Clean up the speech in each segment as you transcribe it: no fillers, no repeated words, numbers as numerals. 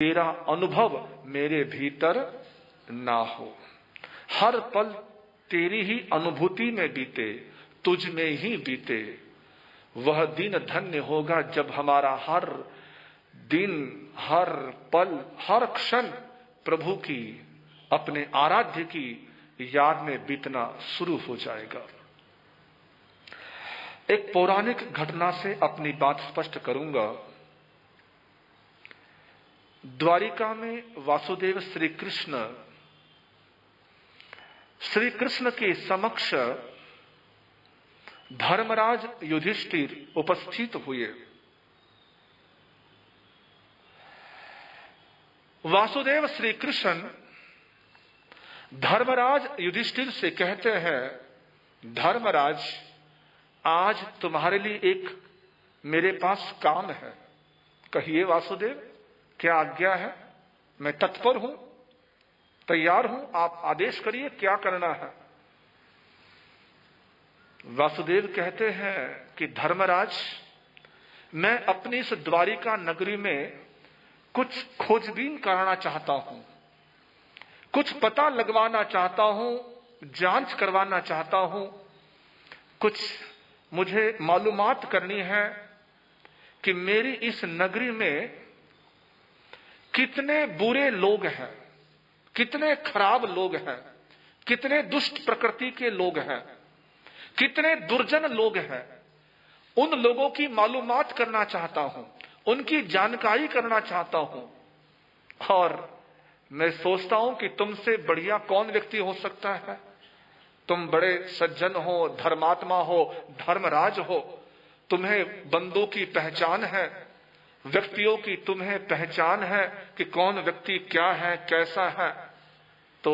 तेरा अनुभव मेरे भीतर ना हो। हर पल तेरी ही अनुभूति में बीते, तुझ में ही बीते। वह दिन धन्य होगा जब हमारा हर दिन, हर पल, हर क्षण प्रभु की, अपने आराध्य की याद में बीतना शुरू हो जाएगा। एक पौराणिक घटना से अपनी बात स्पष्ट करूंगा। द्वारिका में वासुदेव श्री कृष्ण के समक्ष धर्मराज युधिष्ठिर उपस्थित हुए। वासुदेव श्री कृष्ण धर्मराज युधिष्ठिर से कहते हैं, धर्मराज, आज तुम्हारे लिए एक मेरे पास काम है। कहिए वासुदेव, क्या आज्ञा है? मैं तत्पर हूं, तैयार हूं, आप आदेश करिए, क्या करना है? वासुदेव कहते हैं कि धर्मराज, मैं अपनी इस द्वारिका नगरी में कुछ खोजबीन कराना चाहता हूं, कुछ पता लगवाना चाहता हूं, जांच करवाना चाहता हूं। कुछ मुझे मालूमात करनी है कि मेरी इस नगरी में कितने बुरे लोग हैं, कितने खराब लोग हैं, कितने दुष्ट प्रकृति के लोग हैं, कितने दुर्जन लोग हैं। उन लोगों की मालूमात करना चाहता हूं, उनकी जानकारी करना चाहता हूं। और मैं सोचता हूं कि तुमसे बढ़िया कौन व्यक्ति हो सकता है। तुम बड़े सज्जन हो, धर्मात्मा हो, धर्मराज हो, तुम्हें बंदों की पहचान है, व्यक्तियों की तुम्हें पहचान है कि कौन व्यक्ति क्या है, कैसा है। तो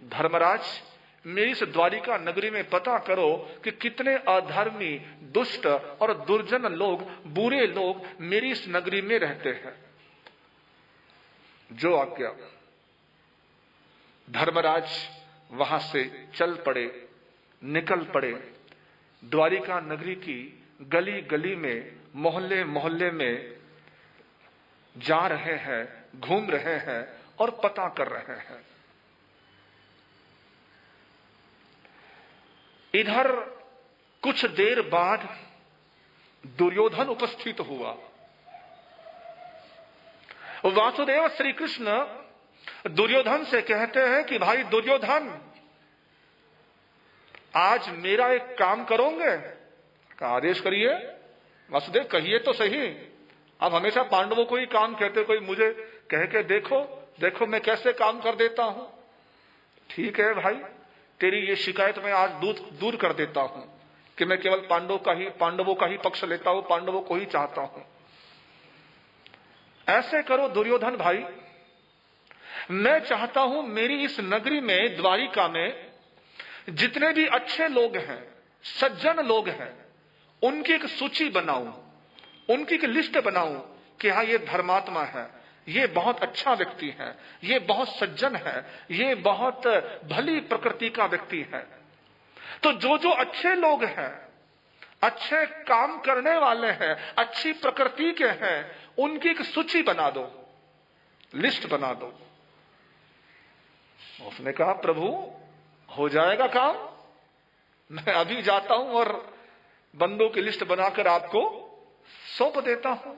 धर्मराज, मेरी इस द्वारिका नगरी में पता करो कि कितने अधर्मी, दुष्ट और दुर्जन लोग, बुरे लोग मेरी इस नगरी में रहते हैं। जो आज्ञा। धर्मराज वहां से चल पड़े, निकल पड़े। द्वारिका नगरी की गली गली में, मोहल्ले मोहल्ले में जा रहे हैं, घूम रहे हैं और पता कर रहे हैं। इधर कुछ देर बाद दुर्योधन उपस्थित हुआ। वासुदेव श्री कृष्ण दुर्योधन से कहते हैं कि भाई दुर्योधन, आज मेरा एक काम करोगे? का आदेश करिए। वासुदेव, कहिए तो सही। आप हमेशा पांडवों को ही काम कहते, कोई मुझे कह के देखो, देखो मैं कैसे काम कर देता हूं। ठीक है भाई, तेरी ये शिकायत मैं आज दूर कर देता हूं कि मैं केवल पांडवों का ही पक्ष लेता हूं, पांडवों को ही चाहता हूं। ऐसे करो दुर्योधन भाई, मैं चाहता हूं मेरी इस नगरी में, द्वारिका में, जितने भी अच्छे लोग हैं, सज्जन लोग हैं, उनकी एक सूची बनाऊं, उनकी एक लिस्ट बनाऊं कि हाँ, ये धर्मात्मा है, ये बहुत अच्छा व्यक्ति है, ये बहुत सज्जन है, ये बहुत भली प्रकृति का व्यक्ति है। तो जो जो अच्छे लोग हैं, अच्छे काम करने वाले हैं, अच्छी प्रकृति के हैं, उनकी एक सूची बना दो, लिस्ट बना दो। उसने कहा, प्रभु हो जाएगा काम, मैं अभी जाता हूं और बंदों की लिस्ट बनाकर आपको सौंप देता हूं।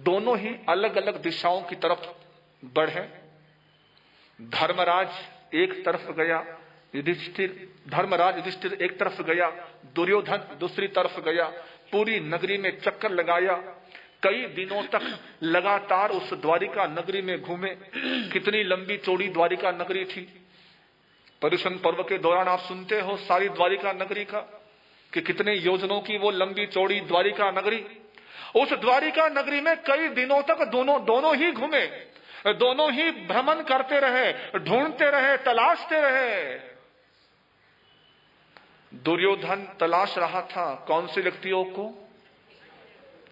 दोनों ही अलग अलग दिशाओं की तरफ बढ़े। धर्मराज एक तरफ गया, धर्मराज युधिष्ठिर एक तरफ गया, दुर्योधन दूसरी तरफ गया। पूरी नगरी में चक्कर लगाया। कई दिनों तक लगातार उस द्वारिका नगरी में घूमे। कितनी लंबी चौड़ी द्वारिका नगरी थी। पर्युषण पर्व के दौरान आप सुनते हो सारी द्वारिका नगरी का, कि कितने योजनों की वो लंबी चौड़ी द्वारिका नगरी। उस द्वारिका नगरी में कई दिनों तक दोनों ही घूमे, दोनों ही भ्रमण करते रहे, ढूंढते रहे, तलाशते रहे। दुर्योधन तलाश रहा था कौन से व्यक्तियों को?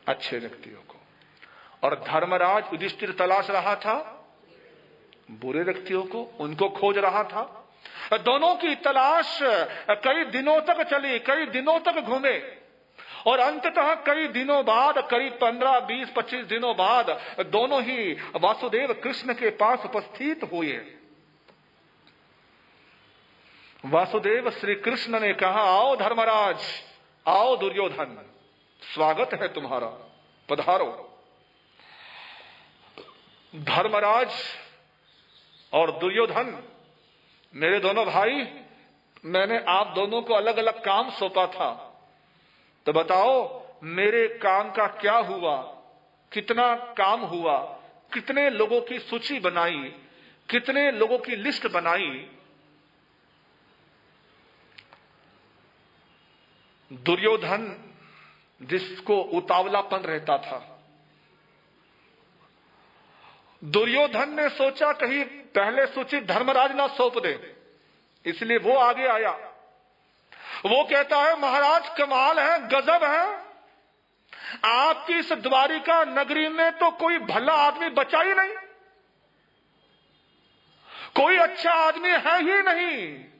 अच्छे व्यक्तियों को। और धर्मराज युधिष्ठिर तलाश रहा था बुरे व्यक्तियों को, उनको खोज रहा था। दोनों की तलाश कई दिनों तक चली, कई दिनों तक घूमे और अंततः कई दिनों बाद, करीब 15, 20, 25 दिनों बाद दोनों ही वासुदेव कृष्ण के पास उपस्थित हुए। वासुदेव श्री कृष्ण ने कहा, आओ धर्मराज, आओ दुर्योधन, स्वागत है तुम्हारा, पधारो। धर्मराज और दुर्योधन, मेरे दोनों भाई, मैंने आप दोनों को अलग अलग काम सौंपा था, तो बताओ मेरे काम का क्या हुआ, कितना काम हुआ, कितने लोगों की सूची बनाई, कितने लोगों की लिस्ट बनाई। दुर्योधन, जिसको उतावलापन रहता था, दुर्योधन ने सोचा कहीं पहले सूची धर्मराज ना सौंप दे, इसलिए वो आगे आया। वो कहता है, महाराज कमाल है, गजब है, आपकी इस द्वारिका नगरी में तो कोई भला आदमी बचा ही नहीं, कोई अच्छा आदमी है ही नहीं।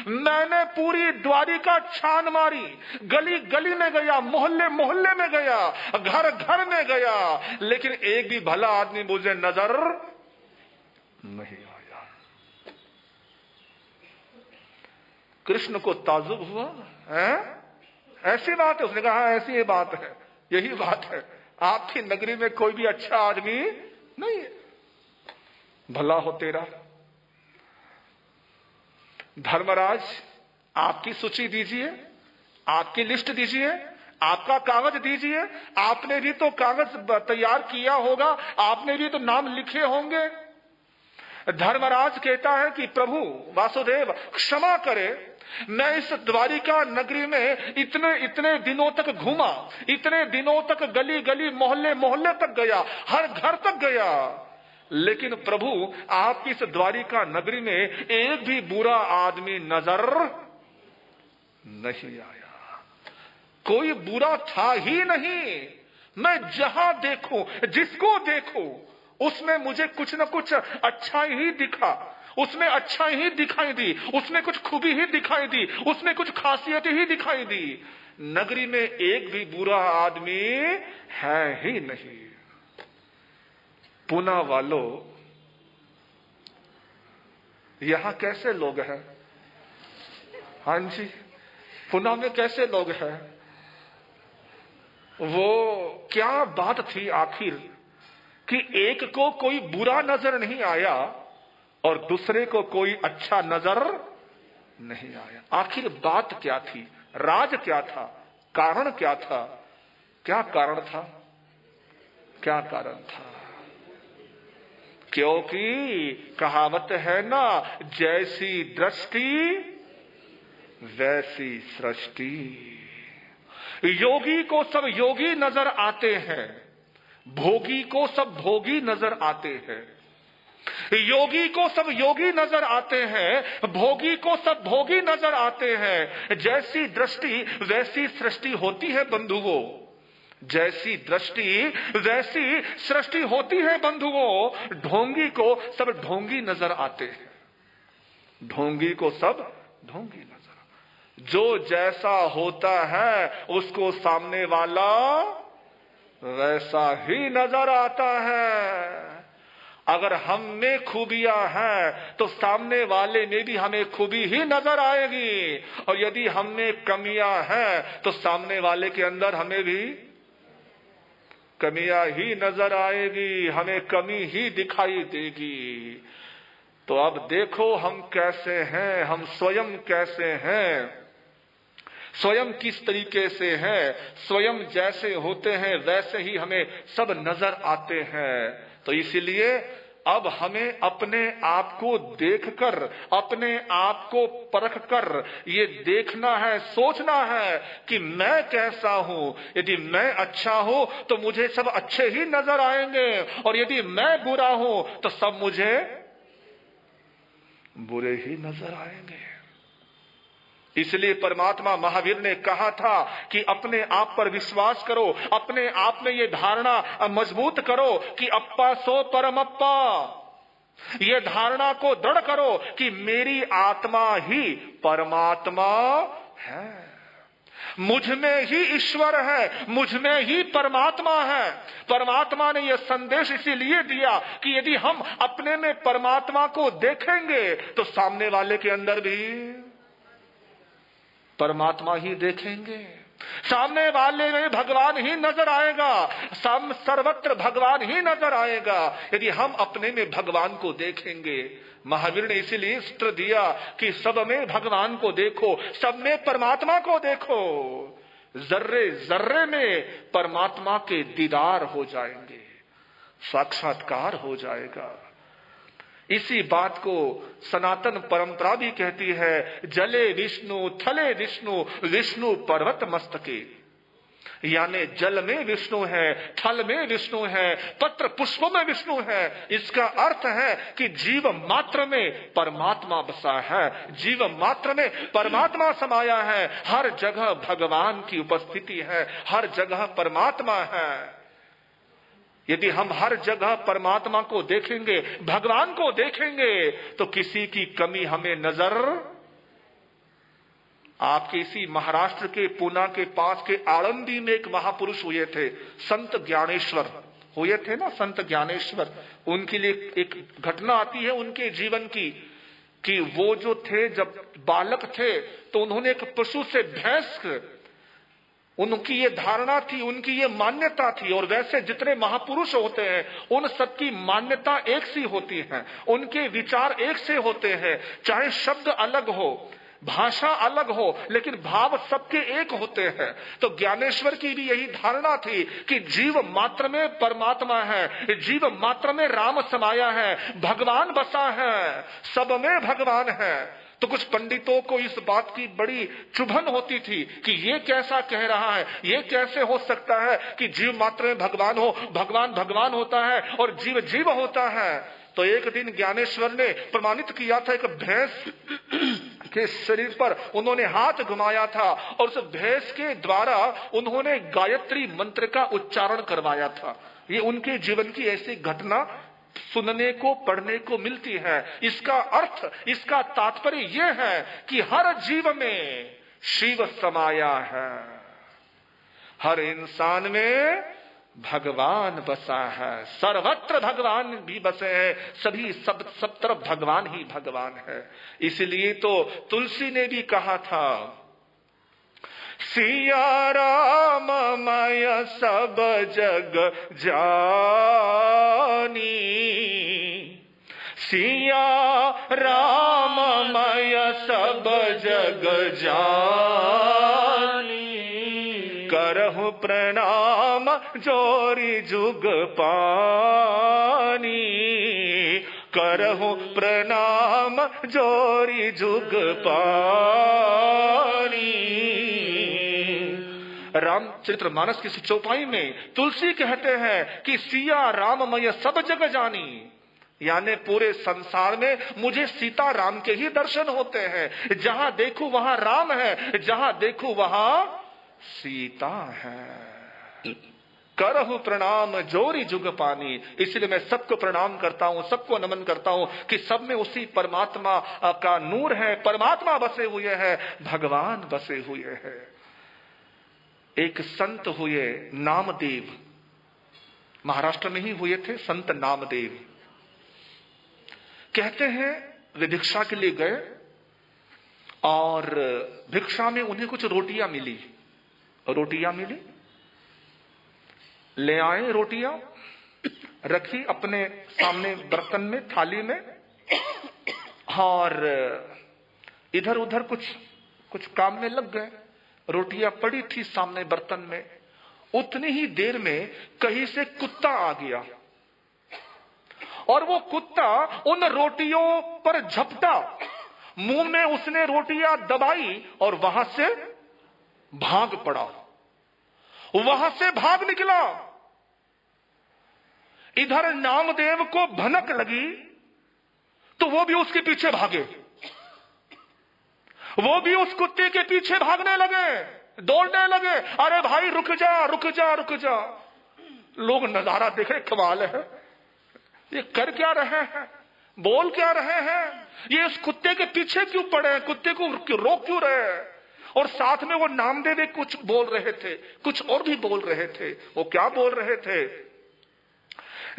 मैंने पूरी द्वारिका छान मारी, गली गली में गया, मोहल्ले मोहल्ले में गया, घर घर में गया, लेकिन एक भी भला आदमी मुझे नजर नहीं आया। कृष्ण को ताज्जुब हुआ, है ऐसी बात है? उसने कहा, ऐसी ये बात है, यही बात है, आपकी नगरी में कोई भी अच्छा आदमी नहीं है, भला हो तेरा। धर्मराज, आपकी सूची दीजिए, आपकी लिस्ट दीजिए, आपका कागज दीजिए, आपने भी तो कागज तैयार किया होगा, आपने भी तो नाम लिखे होंगे। धर्मराज कहता है कि प्रभु वासुदेव क्षमा करे, मैं इस द्वारिका नगरी में इतने दिनों तक घूमा, इतने दिनों तक गली गली मोहल्ले मोहल्ले तक गया, हर घर तक गया, लेकिन प्रभु आपकी इस द्वारिका नगरी में एक भी बुरा आदमी नजर नहीं आया, कोई बुरा था ही नहीं। मैं जहां देखूं, जिसको देखूं, उसमें मुझे कुछ न कुछ अच्छा ही दिखा, उसमें अच्छा ही दिखाई दी, उसमें कुछ खूबी ही दिखाई दी, उसमें कुछ खासियत ही दिखाई दी। नगरी में एक भी बुरा आदमी है ही नहीं। पूना वालों, यहां कैसे लोग हैं? हां जी, पूना में कैसे लोग हैं? वो क्या बात थी आखिर कि एक को कोई बुरा नजर नहीं आया और दूसरे को कोई अच्छा नजर नहीं आया? आखिर बात क्या थी? राज क्या था? कारण क्या था? क्या कारण था? क्या कारण था? क्योंकि कहावत है ना, जैसी दृष्टि वैसी सृष्टि। योगी को सब योगी नजर आते हैं, भोगी को सब भोगी नजर आते हैं। योगी को सब योगी नजर आते हैं, भोगी को सब भोगी नजर आते हैं। जैसी दृष्टि वैसी सृष्टि होती है बंधुओं, जैसी दृष्टि वैसी सृष्टि होती है बंधुओं। ढोंगी को सब ढोंगी नजर आते हैं, ढोंगी को सब ढोंगी नजर। जो जैसा होता है उसको सामने वाला वैसा ही नजर आता है। अगर हम में खूबियां हैं तो सामने वाले में भी हमें खूबी ही नजर आएगी, और यदि हम में कमियां हैं तो सामने वाले के अंदर हमें भी कमियां ही नजर आएगी, हमें कमी ही दिखाई देगी। तो अब देखो हम कैसे हैं, हम स्वयं कैसे हैं, स्वयं किस तरीके से हैं, स्वयं जैसे होते हैं वैसे ही हमें सब नजर आते हैं। तो इसीलिए अब हमें अपने आप को देखकर, अपने आप को परखकर ये देखना है, सोचना है कि मैं कैसा हूं। यदि मैं अच्छा हूं तो मुझे सब अच्छे ही नजर आएंगे, और यदि मैं बुरा हूं तो सब मुझे बुरे ही नजर आएंगे। इसलिए परमात्मा महावीर ने कहा था कि अपने आप पर विश्वास करो, अपने आप में ये धारणा मजबूत करो कि अप्पा सो परमप्पा। ये धारणा को दृढ़ करो कि मेरी आत्मा ही परमात्मा है। मुझ में ही ईश्वर है, मुझ में ही परमात्मा है। परमात्मा ने यह संदेश इसीलिए दिया कि यदि हम अपने में परमात्मा को देखेंगे तो सामने वाले के अंदर भी परमात्मा ही देखेंगे। सामने वाले में भगवान ही नजर आएगा, सर्वत्र भगवान ही नजर आएगा यदि हम अपने में भगवान को देखेंगे। महावीर ने इसीलिए सूत्र दिया कि सब में भगवान को देखो, सब में परमात्मा को देखो। जर्रे जर्रे में परमात्मा के दीदार हो जाएंगे, साक्षात्कार हो जाएगा। इसी बात को सनातन परंपरा भी कहती है, जले विष्णु थले विष्णु, विष्णु पर्वत मस्तके। यानी जल में विष्णु है, थल में विष्णु है, पत्र पुष्पों में विष्णु है। इसका अर्थ है कि जीव मात्र में परमात्मा बसा है, जीव मात्र में परमात्मा समाया है। हर जगह भगवान की उपस्थिति है, हर जगह परमात्मा है। यदि हम हर जगह परमात्मा को देखेंगे, भगवान को देखेंगे, तो किसी की कमी हमें नजर। आपके इसी महाराष्ट्र के पूना के पास के आळंदी में एक महापुरुष हुए थे, संत ज्ञानेश्वर हुए थे ना, संत ज्ञानेश्वर। उनके लिए एक घटना आती है उनके जीवन की कि वो जो थे, जब बालक थे तो उन्होंने एक पशु से भैंस, उनकी ये धारणा थी, उनकी ये मान्यता थी। और वैसे जितने महापुरुष होते हैं उन सबकी मान्यता एक सी होती है, उनके विचार एक से होते हैं। चाहे शब्द अलग हो, भाषा अलग हो, लेकिन भाव सबके एक होते हैं। तो ज्ञानेश्वर की भी यही धारणा थी कि जीव मात्र में परमात्मा है, जीव मात्र में राम समाया है, भगवान बसा है, सब में भगवान है। तो कुछ पंडितों को इस बात की बड़ी चुभन होती थी कि ये कैसा कह रहा है, ये कैसे हो सकता है कि जीव मात्र में भगवान हो, भगवान भगवान होता है और जीव जीव होता है। तो एक दिन ज्ञानेश्वर ने प्रमाणित किया था, एक भैंस के शरीर पर उन्होंने हाथ घुमाया था और उस भैंस के द्वारा उन्होंने गायत्री मंत्र का उच्चारण करवाया था। ये उनके जीवन की ऐसी घटना सुनने को, पढ़ने को मिलती है। इसका अर्थ, इसका तात्पर्य यह है कि हर जीव में शिव समाया है, हर इंसान में भगवान बसा है, सर्वत्र भगवान भी बसे हैं, सभी सब तरफ भगवान ही भगवान है। इसलिए तो तुलसी ने भी कहा था, सिया राम मय सब जग जानी, सिया राम मय सब जग जानी, करहु प्रणाम जोरी जुग पानी, करहु प्रणाम जोरी जुग पानी। रामचरितमानस की चौपाई में तुलसी कहते हैं कि सिया राममय सब जग जानी, यानी पूरे संसार में मुझे सीता राम के ही दर्शन होते हैं। जहां देखूं वहां राम है, जहां देखूं वहां सीता है। करहु प्रणाम जोरी जुग पानी। इसलिए मैं सबको प्रणाम करता हूं, सबको नमन करता हूं कि सब में उसी परमात्मा का नूर है, परमात्मा बसे हुए हैं, भगवान बसे हुए हैं। एक संत हुए नामदेव, महाराष्ट्र में ही हुए थे संत नामदेव। कहते हैं वे भिक्षा के लिए गए और भिक्षा में उन्हें कुछ रोटियां मिली, ले आए रोटियां, रखी अपने सामने बर्तन में, थाली में, और इधर उधर कुछ काम में लग गए। रोटियां पड़ी थी सामने बर्तन में। उतनी ही देर में कहीं से कुत्ता आ गया और वो कुत्ता उन रोटियों पर झपटा, मुंह में उसने रोटियां दबाई और वहां से भाग पड़ा, वहां से भाग निकला। इधर नामदेव को भनक लगी तो वो भी उसके पीछे भागे, वो भी उस कुत्ते के पीछे भागने लगे, दौड़ने लगे। अरे भाई रुक जा रुक जा रुक जा। लोग नजारा देखे, कमाल है, ये कर क्या रहे हैं, बोल क्या रहे हैं, ये इस कुत्ते के पीछे क्यों पड़े हैं, कुत्ते को रोक क्यों रहे हैं। और साथ में वो नामदेव भी कुछ बोल रहे थे, कुछ और भी बोल रहे थे। वो क्या बोल रहे थे?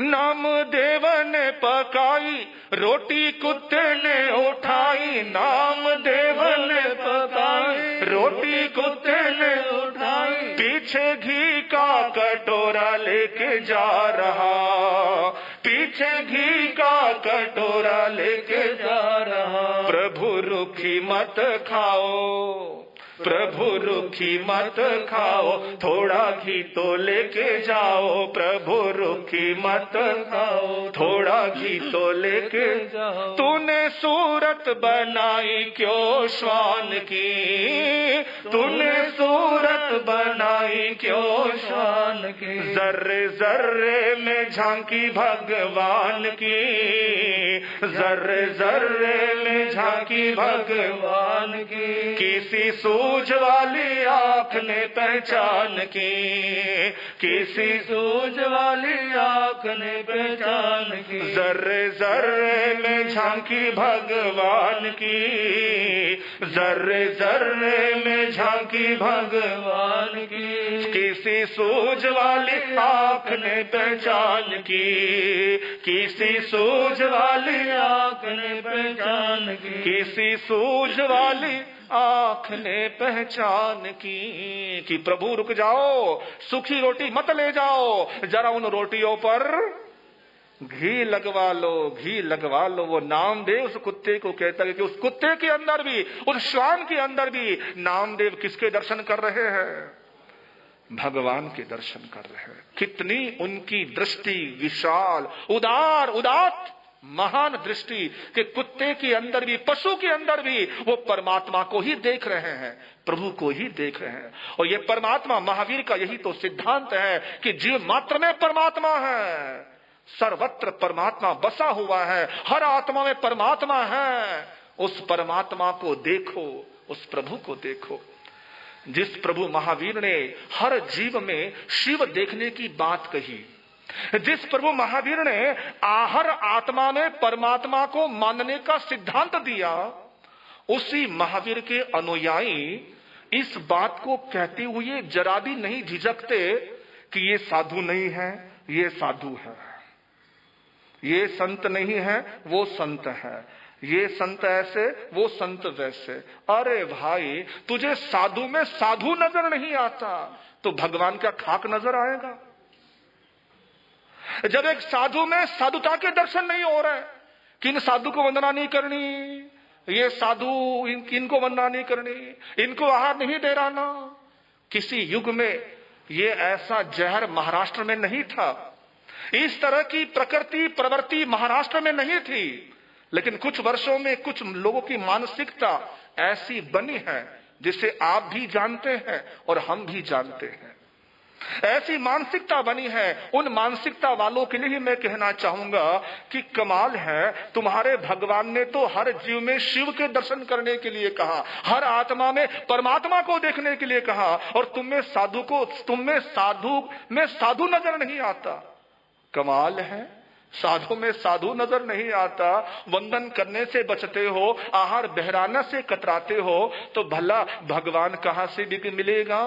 नामदेव ने पकाई रोटी कुत्ते ने उठाई, नामदेव ने पकाई रोटी कुत्ते ने उठाई, पीछे घी का कटोरा लेके जा रहा, पीछे घी का कटोरा लेके जा रहा। प्रभु रुखी मत खाओ, प्रभु रुखी मत खाओ, थोड़ा घी तो लेके जाओ। प्रभु रुखी मत खाओ, थोड़ा घी तो लेके जाओ। तूने सूरत बनाई क्यों श्वान की, तूने सूरत बनाई क्यों श्वान की, जर्रे जर्रे में झांकी भगवान की, जर्रे जर्रे में झांकी भगवान की। किसी सूझ वाली आंख ने पहचान की, किसी सूझ वाली आंख ने पहचान की, जर्रे जर्रे में झांकी भगवान की, जर्रे जर्रे में झांकी भगवान की। किसी सूझ वाली आंख ने पहचान की, किसी सूझ वाली आंख ने पहचान की, किसी सूझ वाली आंख ने पहचान की। कि प्रभु रुक जाओ, सूखी रोटी मत ले जाओ, जरा उन रोटियों पर घी लगवा लो, घी लगवा लो। वो नामदेव उस कुत्ते को कहता है कि उस कुत्ते के अंदर भी, उस श्वान के अंदर भी नामदेव किसके दर्शन कर रहे हैं? भगवान के दर्शन कर रहे हैं। कितनी उनकी दृष्टि विशाल, उदार, उदात्त, महान दृष्टि कि कुत्ते के अंदर भी, पशु के अंदर भी वो परमात्मा को ही देख रहे हैं, प्रभु को ही देख रहे हैं। और ये परमात्मा, महावीर का यही तो सिद्धांत है कि जीव मात्र में परमात्मा है, सर्वत्र परमात्मा बसा हुआ है, हर आत्मा में परमात्मा है। उस परमात्मा को देखो, उस प्रभु को देखो। जिस प्रभु महावीर ने हर जीव में शिव देखने की बात कही, जिस प्रभु महावीर ने हर आत्मा में परमात्मा को मानने का सिद्धांत दिया, उसी महावीर के अनुयायी इस बात को कहते हुए जरा भी नहीं झिझकते कि ये साधु नहीं है, ये साधु है, ये संत नहीं है, वो संत है, ये संत ऐसे, वो संत वैसे। अरे भाई, तुझे साधु में साधु नजर नहीं आता तो भगवान का खाक नजर आएगा? जब एक साधु में साधुता के दर्शन नहीं हो रहे कि इन साधु को वंदना नहीं करनी, ये साधु इनको वंदना नहीं करनी, इनको आहार नहीं देना। किसी युग में ये ऐसा जहर महाराष्ट्र में नहीं था, इस तरह की प्रकृति प्रवृत्ति महाराष्ट्र में नहीं थी, लेकिन कुछ वर्षों में कुछ लोगों की मानसिकता ऐसी बनी है जिसे आप भी जानते हैं और हम भी जानते हैं। ऐसी मानसिकता बनी है। उन मानसिकता वालों के लिए मैं कहना चाहूंगा कि कमाल है, तुम्हारे भगवान ने तो हर जीव में शिव के दर्शन करने के लिए कहा, हर आत्मा में परमात्मा को देखने के लिए कहा, और तुम में साधु नजर नहीं आता। कमाल है, साधु में साधु नजर नहीं आता। वंदन करने से बचते हो, आहार बहराना से कतराते हो, तो भला भगवान कहां से भी मिलेगा?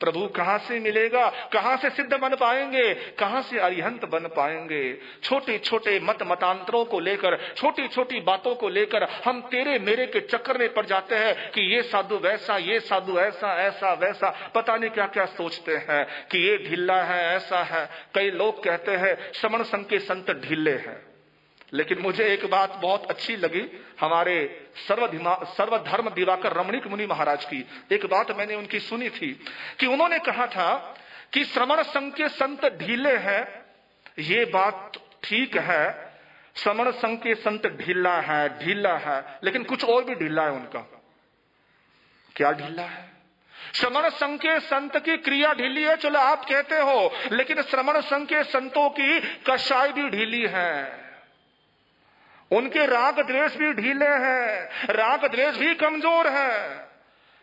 प्रभु कहां से मिलेगा? कहां से सिद्ध बन पाएंगे? कहां से अरिहंत बन पाएंगे? छोटे छोटे मतांतरों को लेकर, छोटी छोटी बातों को लेकर हम तेरे मेरे के चक्कर में पड़ जाते हैं कि ये साधु वैसा, ये साधु ऐसा, ऐसा वैसा, पता नहीं क्या क्या सोचते हैं कि ये ढीला है, ऐसा है। कई लोग कहते हैं श्रमण संघ के संत ढीले हैं, लेकिन मुझे एक बात बहुत अच्छी लगी हमारे सर्वधर्म दिवाकर रमणीक मुनि महाराज की। एक बात मैंने उनकी सुनी थी कि उन्होंने कहा था कि श्रमण संघ के संत ढीले हैं, ये बात ठीक है, श्रमण संघ के संत ढीला है, लेकिन कुछ और भी ढीला है उनका। क्या ढीला है? श्रमण संघ के संत की क्रिया ढीली है, चलो आप कहते हो, लेकिन श्रमण संघ के संतों की कषाय भी ढीली है, उनके राग द्वेष भी ढीले हैं, राग द्वेष भी कमजोर है।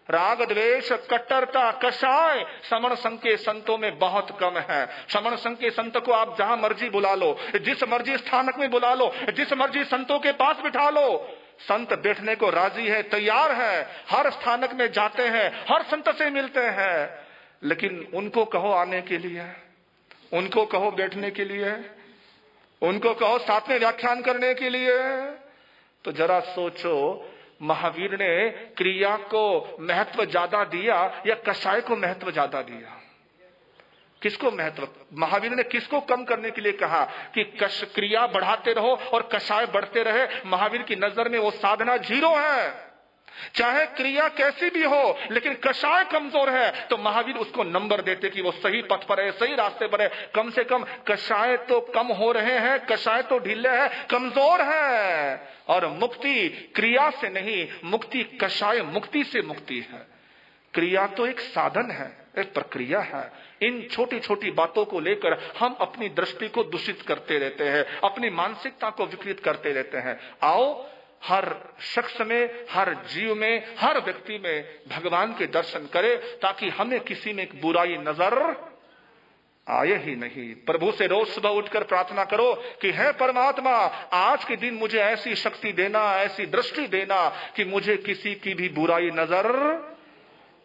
राग द्वेष, कट्टरता, कषाय श्रमण संघ के संतों में बहुत कम है। श्रमण संघ के संत को आप जहां मर्जी बुला लो, जिस मर्जी स्थानक में बुला लो, जिस मर्जी संतों के पास बिठा लो, संत बैठने को राजी है, तैयार है, हर स्थानक में जाते हैं, हर संत से मिलते हैं, लेकिन उनको कहो आने के लिए, उनको कहो बैठने के लिए, उनको कहो साथ में व्याख्यान करने के लिए। तो जरा सोचो, महावीर ने क्रिया को महत्व ज्यादा दिया या कषाय को महत्व ज्यादा दिया? किसको महत्व? महावीर ने किसको कम करने के लिए कहा कि क्रिया बढ़ाते रहो और कषाय बढ़ते रहे? महावीर की नजर में वो साधना जीरो है। चाहे क्रिया कैसी भी हो, लेकिन कषाय कमजोर है तो महावीर उसको नंबर देते कि वो सही पथ पर है, सही रास्ते पर है। कम से कम कषाय तो कम हो रहे हैं, कषाय तो ढीले है, कमजोर है। और मुक्ति क्रिया से नहीं, मुक्ति कषाय मुक्ति से मुक्ति है। क्रिया तो एक साधन है, एक प्रक्रिया है। इन छोटी छोटी बातों को लेकर हम अपनी दृष्टि को दूषित करते रहते हैं, अपनी मानसिकता को विकृत करते रहते हैं। आओ, हर शख्स में, हर जीव में, हर व्यक्ति में भगवान के दर्शन करें, ताकि हमें किसी में एक बुराई नजर आए ही नहीं। प्रभु से रोज सुबह उठकर प्रार्थना करो कि हे परमात्मा, आज के दिन मुझे ऐसी शक्ति देना, ऐसी दृष्टि देना कि मुझे किसी की भी बुराई नजर,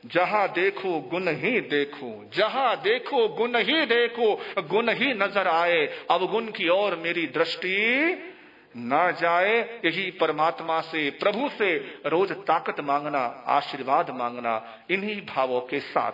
जहां देखो गुण ही देखो, जहां देखो गुण ही देखो, गुण ही नजर आए, अवगुण की ओर मेरी दृष्टि ना जाए। यही परमात्मा से, प्रभु से रोज ताकत मांगना, आशीर्वाद मांगना, इन्हीं भावों के साथ